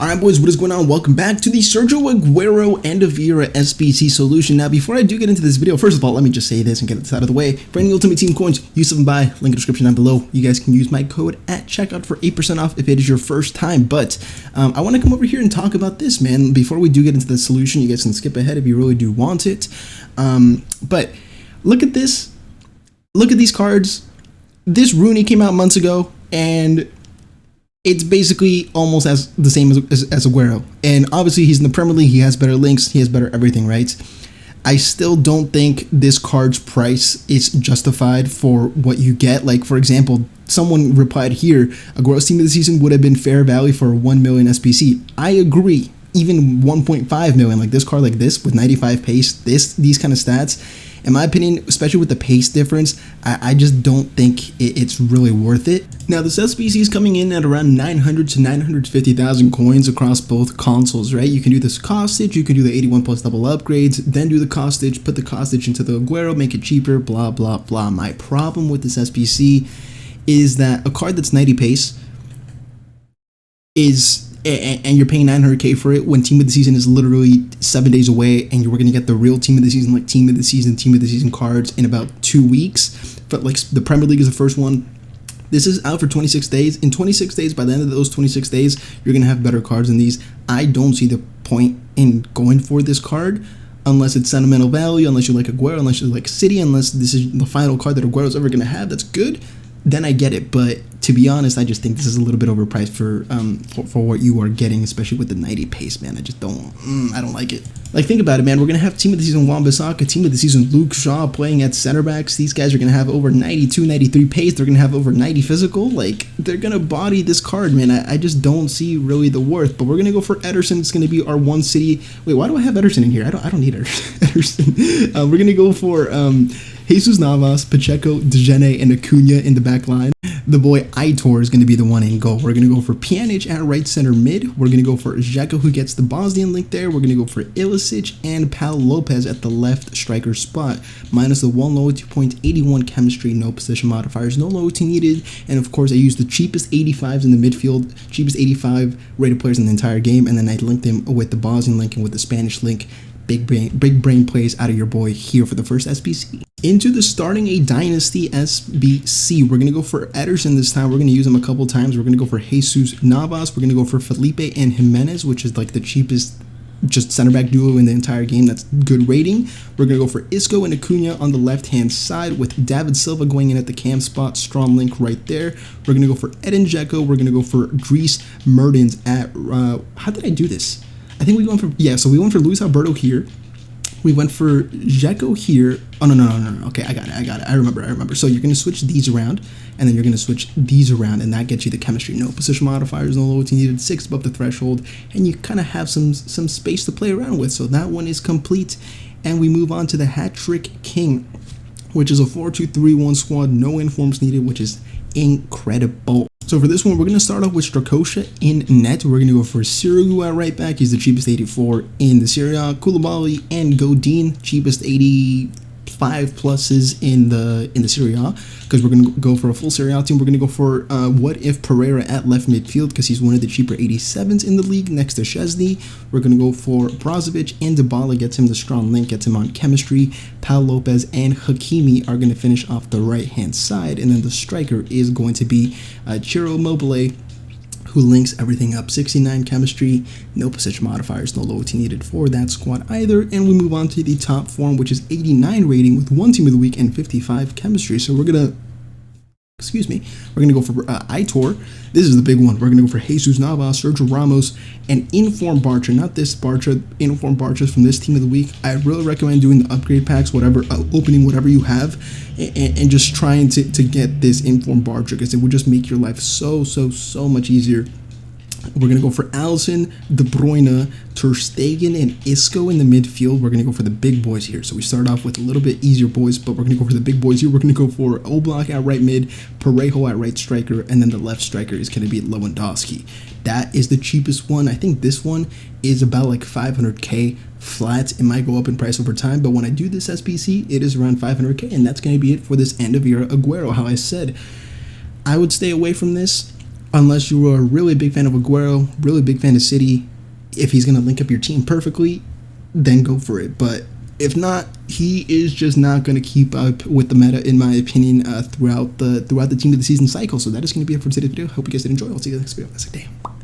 Alright boys, what is going on? Welcome back to the Sergio Aguero end-of-era SBC solution. Now before I do get into this video, first of all, let me just say this and get this out of the way. For any Ultimate Team coins, use them buy, link in the description down below. You guys can use my code at checkout for 8% off if it is your first time. But I want to come over here and talk about this, man. Before we do get into the solution, you guys can skip ahead if you really do want it. But look at this. Look at these cards. This Rooney came out months ago, and it's basically almost as the same as Aguero. And obviously he's in the Premier League, he has better links, he has better everything, right? I still don't think this card's price is justified for what you get. Like, for example, someone replied here, Aguero's team of the season would have been fair value for a 1 million SBC. I agree, even 1.5 million, like this card like this with 95 pace, these kind of stats. In my opinion, especially with the pace difference, I just don't think it's really worth it. Now, this SBC is coming in at around 900 to 950,000 coins across both consoles, right? You can do this costage, you can do the 81 plus double upgrades, then do the costage, put the costage into the Aguero, make it cheaper, blah, blah, blah. My problem with this SBC is that a card that's 90 pace is, and you're paying 900k for it when team of the season is literally 7 days away, and you're going to get the real team of the season, like team of the season cards in about 2 weeks. But like the Premier League is the first one. This is out for 26 days. In 26 days, by the end of those 26 days, you're going to have better cards than these. I don't see the point in going for this card unless it's sentimental value, unless you like Aguero, unless you like City, unless this is the final card that Aguero's ever going to have that's good. Then I get it, but to be honest, I just think this is a little bit overpriced for what you are getting, especially with the 90 pace, man. I just don't, I don't like it. Like, think about it, man. We're going to have team of the season Wan-Bissaka, team of the season Luke Shaw playing at center backs. These guys are going to have over 92, 93 pace. They're going to have over 90 physical. Like, they're going to body this card, man. I just don't see really the worth. But we're going to go for Ederson. It's going to be our one city. Wait, why do I have Ederson in here? I don't need Ederson. We're going to go for Jesus Navas, Pacheco, Dejene, and Acuna in the back line. The boy Aitor is going to be the one in goal. We're going to go for Pjanic at right center mid. We're going to go for Xhaka, who gets the Bosnian link there. We're going to go for Ilicic and Pau Lopez at the left striker spot. Minus the 1 loyalty point, 81 chemistry, no position modifiers, no loyalty needed. And of course, I used the cheapest 85s in the midfield, cheapest 85 rated players in the entire game. And then I linked them with the Bosnian link and with the Spanish link. Big brain plays out of your boy here for the first SBC. Into the starting a dynasty SBC. We're going to go for Ederson this time. We're going to use him a couple times. We're going to go for Jesus Navas. We're going to go for Felipe and Jimenez, which is like the cheapest just center back duo in the entire game. That's good rating. We're going to go for Isco and Acuna on the left hand side with David Silva going in at the cam spot. Strong link right there. We're going to go for Edin Dzeko. We're going to go for Dries Mertens at how did I do this? I think we went for, yeah, so we went for Luis Alberto here. We went for Dzeko here. Oh, no. Okay, I got it. I remember. So you're going to switch these around, and then you're going to switch these around, and that gets you the chemistry. No position modifiers, no loyalty needed, 6 above the threshold, and you kind of have some space to play around with. So that one is complete, and we move on to the Hat Trick King, which is a 4-2-3-1 squad, no informs needed, which is incredible. So for this one, we're going to start off with Strakosha in net. We're going to go for Sirigu at right back. He's the cheapest 84 in the Serie A. Koulibaly and Godin, cheapest 85 pluses in the Serie A, because we're going to go for a full Serie A team. We're going to go for What If Pereira at left midfield, because he's one of the cheaper 87s in the league next to Szczesny. We're going to go for Brozovic and Dybala, gets him the strong link, gets him on chemistry. Pau Lopez and Hakimi are going to finish off the right-hand side, and then the striker is going to be Ciro Immobile, who links everything up. 69 chemistry, no position modifiers, no loyalty needed for that squad either. And we move on to the top form, which is 89 rating with 1 team of the week and 55 chemistry. So we're gonna go for Aitor. This is the big one. We're gonna go for Jesus Navas, Sergio Ramos, and Inform Bartra. Not this Bartra, Inform Bartra from this team of the week. I really recommend doing the upgrade packs, whatever, opening whatever you have, and just trying to get this Inform Bartra, because it would just make your life so much easier. We're going to go for Alisson, De Bruyne, Ter Stegen, and Isco in the midfield. We're going to go for the big boys here. So we start off with a little bit easier boys, but we're going to go for the big boys here. We're going to go for Oblak at right mid, Parejo at right striker, and then the left striker is going to be Lewandowski. That is the cheapest one. I think this one is about like 500k flat. It might go up in price over time, but when I do this SBC, it is around 500k, and that's going to be it for this end of era Aguero. How I said, I would stay away from this unless you are a really big fan of Aguero, really big fan of City, if he's going to link up your team perfectly, then go for it. But if not, he is just not going to keep up with the meta, in my opinion, throughout the team of the season cycle. So that is going to be it for today's video. Hope you guys did enjoy. I'll see you in the next video. That's like, damn.